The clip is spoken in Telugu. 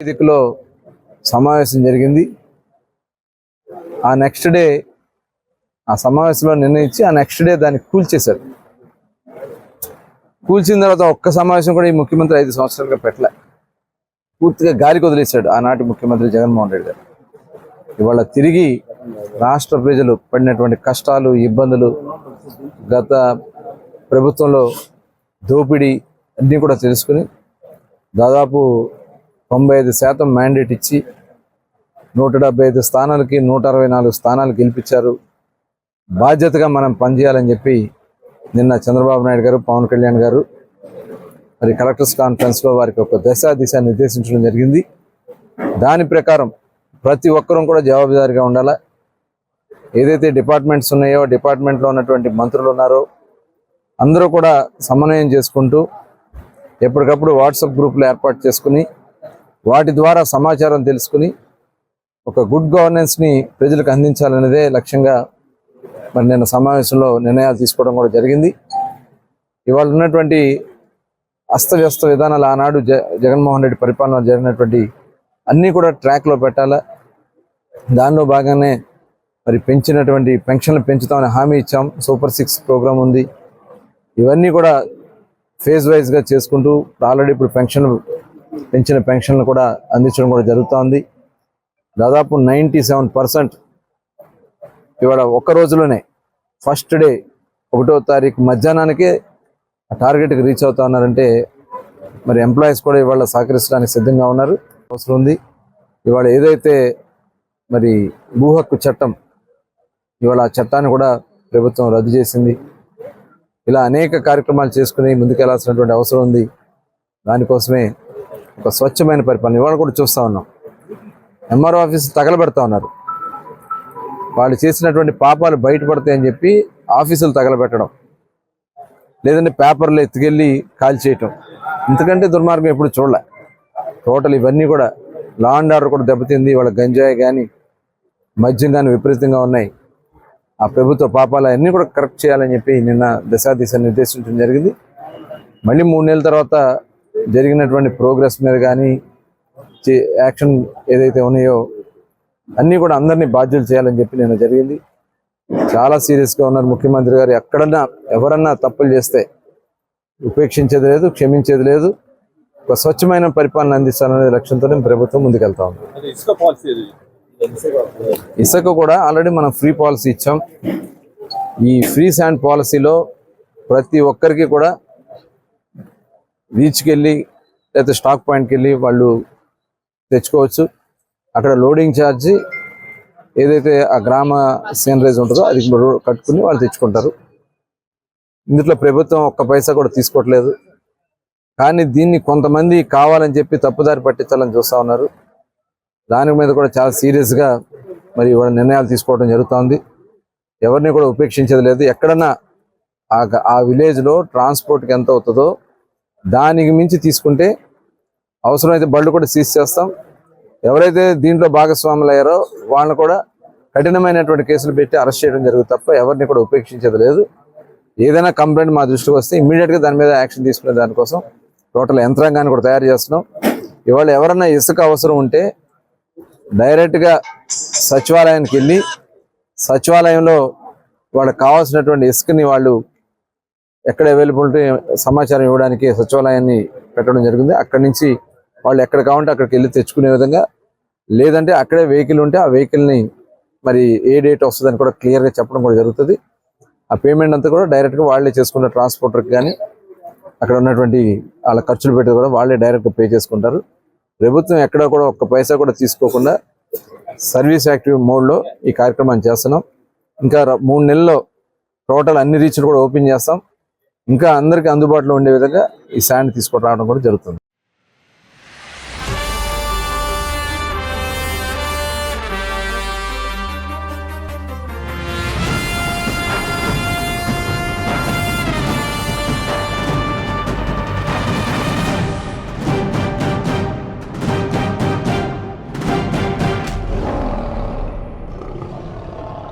వేదికలో సమావేశం జరిగింది. ఆ నెక్స్ట్ డే ఆ సమావేశంలో నిర్ణయించి ఆ నెక్స్ట్ డే దాన్ని కూల్చేశారు. కూల్చిన తర్వాత ఒక్క సమావేశం కూడా ఈ ముఖ్యమంత్రి 5 సంవత్సరాలుగా పెట్టలే. పూర్తిగా గాలికి వదిలేశాడు ఆనాటి ముఖ్యమంత్రి జగన్మోహన్ రెడ్డి గారు. ఇవాళ తిరిగి రాష్ట్ర ప్రజలు పడినటువంటి కష్టాలు, ఇబ్బందులు, గత ప్రభుత్వంలో దోపిడీ అన్నీ కూడా తెలుసుకుని దాదాపు 95% మ్యాండేట్ ఇచ్చి 175 స్థానాలకి 164 స్థానాలు గెలిపించారు. బాధ్యతగా మనం పనిచేయాలని చెప్పి నిన్న చంద్రబాబు నాయుడు గారు, పవన్ కళ్యాణ్ గారు మరి కలెక్టర్స్ కాన్ఫరెన్స్లో వారికి ఒక దిశ నిర్దేశించడం జరిగింది. దాని ప్రకారం ప్రతి ఒక్కరూ కూడా జవాబుదారీగా ఉండాలా. ఏదైతే డిపార్ట్మెంట్స్ ఉన్నాయో డిపార్ట్మెంట్లో ఉన్నటువంటి మంత్రులు ఉన్నారో అందరూ కూడా సమన్వయం చేసుకుంటూ ఎప్పటికప్పుడు వాట్సాప్ గ్రూపులు ఏర్పాటు చేసుకుని వాటి ద్వారా సమాచారం తెలుసుకుని ఒక గుడ్ గవర్నెన్స్ని ప్రజలకు అందించాలనేదే లక్ష్యంగా మరి నిన్న సమావేశంలో నిర్ణయాలు తీసుకోవడం కూడా జరిగింది. ఇవాళ ఉన్నటువంటి అస్తవ్యస్త విధానాలు ఆనాడు జగన్మోహన్ రెడ్డి పరిపాలన జరిగినటువంటి అన్నీ కూడా ట్రాక్లో పెట్టాలా. దానిలో భాగంగానే మరి పెంచినటువంటి పెన్షన్లు పెంచుతామని హామీ ఇచ్చాం. సూపర్ 6 ప్రోగ్రాం ఉంది. ఇవన్నీ కూడా ఫేజ్ వైజ్గా చేసుకుంటూ ఆల్రెడీ ఇప్పుడు పెంచిన పెన్షన్లు కూడా అందించడం కూడా జరుగుతోంది. దాదాపు 97% ఇవాళ ఒక్క రోజులోనే ఫస్ట్ డే 1వ తారీఖు మధ్యాహ్నానికే ఆ టార్గెట్కి రీచ్ అవుతా ఉన్నారంటే మరి ఎంప్లాయీస్ కూడా ఇవాళ సహకరించడానికి సిద్ధంగా ఉన్నారు. అవసరం ఉంది. ఇవాళ ఏదైతే మరి భూ హక్కు చట్టం ఇవాళ ఆ చట్టాన్ని కూడా ప్రభుత్వం రద్దు చేసింది. ఇలా అనేక కార్యక్రమాలు చేసుకుని ముందుకెళ్లాల్సినటువంటి అవసరం ఉంది. దానికోసమే ఒక స్వచ్ఛమైన పరిపాలన ఇవాళ కూడా చూస్తూ ఉన్నాం. ఎంఆర్ఓ ఆఫీస్ తగలబెడతా ఉన్నారు. వాళ్ళు చేసినటువంటి పాపాలు బయటపడతాయని చెప్పి ఆఫీసులు తగలబెట్టడం, లేదంటే పేపర్లు ఎత్తుకెళ్ళి కాల్ చేయటం, ఇంతకంటే దుర్మార్గం ఎప్పుడు చూడలే. టోటల్ ఇవన్నీ కూడా లా అండ్ ఆర్డర్ కూడా దెబ్బతింది. వాళ్ళ గంజాయి కానీ మద్యం కానీ విపరీతంగా ఉన్నాయి. ఆ ప్రభుత్వ పాపాలు అన్నీ కూడా కరెక్ట్ చేయాలని చెప్పి నిన్న దిశ నిర్దేశించడం జరిగింది. మళ్ళీ 3 నెలల తర్వాత జరిగినటువంటి ప్రోగ్రెస్ మీద కానీ యాక్షన్ ఏదైతే ఉన్నాయో అన్నీ కూడా అందరినీ బాధ్యులు చేయాలని చెప్పి నిన్న జరిగింది. చాలా సీరియస్గా ఉన్నారు ముఖ్యమంత్రి గారు. ఎక్కడన్నా ఎవరన్నా తప్పులు చేస్తే ఉపేక్షించేది లేదు, క్షమించేది లేదు. ఒక స్వచ్ఛమైన పరిపాలన అందిస్తాననే లక్ష్యంతోనే ప్రభుత్వం ముందుకెళ్తా ఉంది. ఇసుక కూడా ఆల్రెడీ మనం ఫ్రీ పాలసీ ఇచ్చాం. ఈ ఫ్రీ శాండ్ పాలసీలో ప్రతి ఒక్కరికి కూడా బీచ్కి వెళ్ళి లేకపోతే స్టాక్ పాయింట్కి వెళ్ళి వాళ్ళు తెచ్చుకోవచ్చు. అక్కడ లోడింగ్ ఛార్జీ ఏదైతే ఆ గ్రామ సీనరేజ్ ఉంటుందో అది కట్టుకుని వాళ్ళు తెచ్చుకుంటారు. ఇందులో ప్రభుత్వం ఒక్క పైసా కూడా తీసుకోవట్లేదు. కానీ దీన్ని కొంతమంది కావాలని చెప్పి తప్పుదారి పట్టించాలని చూస్తూ ఉన్నారు. దాని మీద కూడా చాలా సీరియస్గా మరి వాళ్ళ నిర్ణయాలు తీసుకోవడం జరుగుతుంది. ఎవరిని కూడా ఉపేక్షించేది లేదు. ఎక్కడన్నా ఆ విలేజ్లో ట్రాన్స్పోర్ట్కి ఎంత అవుతుందో దానికి మించి తీసుకుంటే అవసరమైతే బళ్ళు కూడా సీజ్ చేస్తాం. ఎవరైతే దీంట్లో భాగస్వాములు అయ్యారో వాళ్ళని కూడా కఠినమైనటువంటి కేసులు పెట్టి అరెస్ట్ చేయడం జరుగుతుంది తప్ప ఎవరిని కూడా ఉపేక్షించేది లేదు. ఏదైనా కంప్లైంట్ మా దృష్టికి వస్తే ఇమ్మీడియట్గా దాని మీద యాక్షన్ తీసుకునే దానికోసం టోటల్ యంత్రాంగాన్ని కూడా తయారు చేస్తున్నాం. ఇవాళ ఎవరన్నా ఇసుక అవసరం ఉంటే డైరెక్ట్గా సచివాలయానికి వెళ్ళి సచివాలయంలో వాళ్ళకి కావాల్సినటువంటి ఇసుకని వాళ్ళు ఎక్కడ అవైలబిలిటీ సమాచారం ఇవ్వడానికి సచివాలయాన్ని పెట్టడం జరిగింది. అక్కడి నుంచి వాళ్ళు ఎక్కడ కావాలంటే అక్కడికి వెళ్ళి తెచ్చుకునే విధంగా, లేదంటే అక్కడే వెహికల్ ఉంటే ఆ వెహికల్ని మరి ఏ డేట్ వస్తుందని కూడా క్లియర్గా చెప్పడం కూడా జరుగుతుంది. ఆ పేమెంట్ అంతా కూడా డైరెక్ట్గా వాళ్ళే చేసుకున్న ట్రాన్స్పోర్టర్కి కానీ అక్కడ ఉన్నటువంటి వాళ్ళ ఖర్చులు పెట్టి కూడా వాళ్ళే డైరెక్ట్గా పే చేసుకుంటారు. ప్రభుత్వం ఎక్కడ కూడా ఒక్క పైసా కూడా తీసుకోకుండా సర్వీస్ యాక్టివ్ మోడ్లో ఈ కార్యక్రమాన్ని చేస్తున్నాం. ఇంకా 3 నెలల్లో టోటల్ అన్ని రీచ్లు కూడా ఓపెన్ చేస్తాం. ఇంకా అందరికీ అందుబాటులో ఉండే విధంగా ఈ శాండ్ తీసుకురావడం కూడా జరుగుతుంది.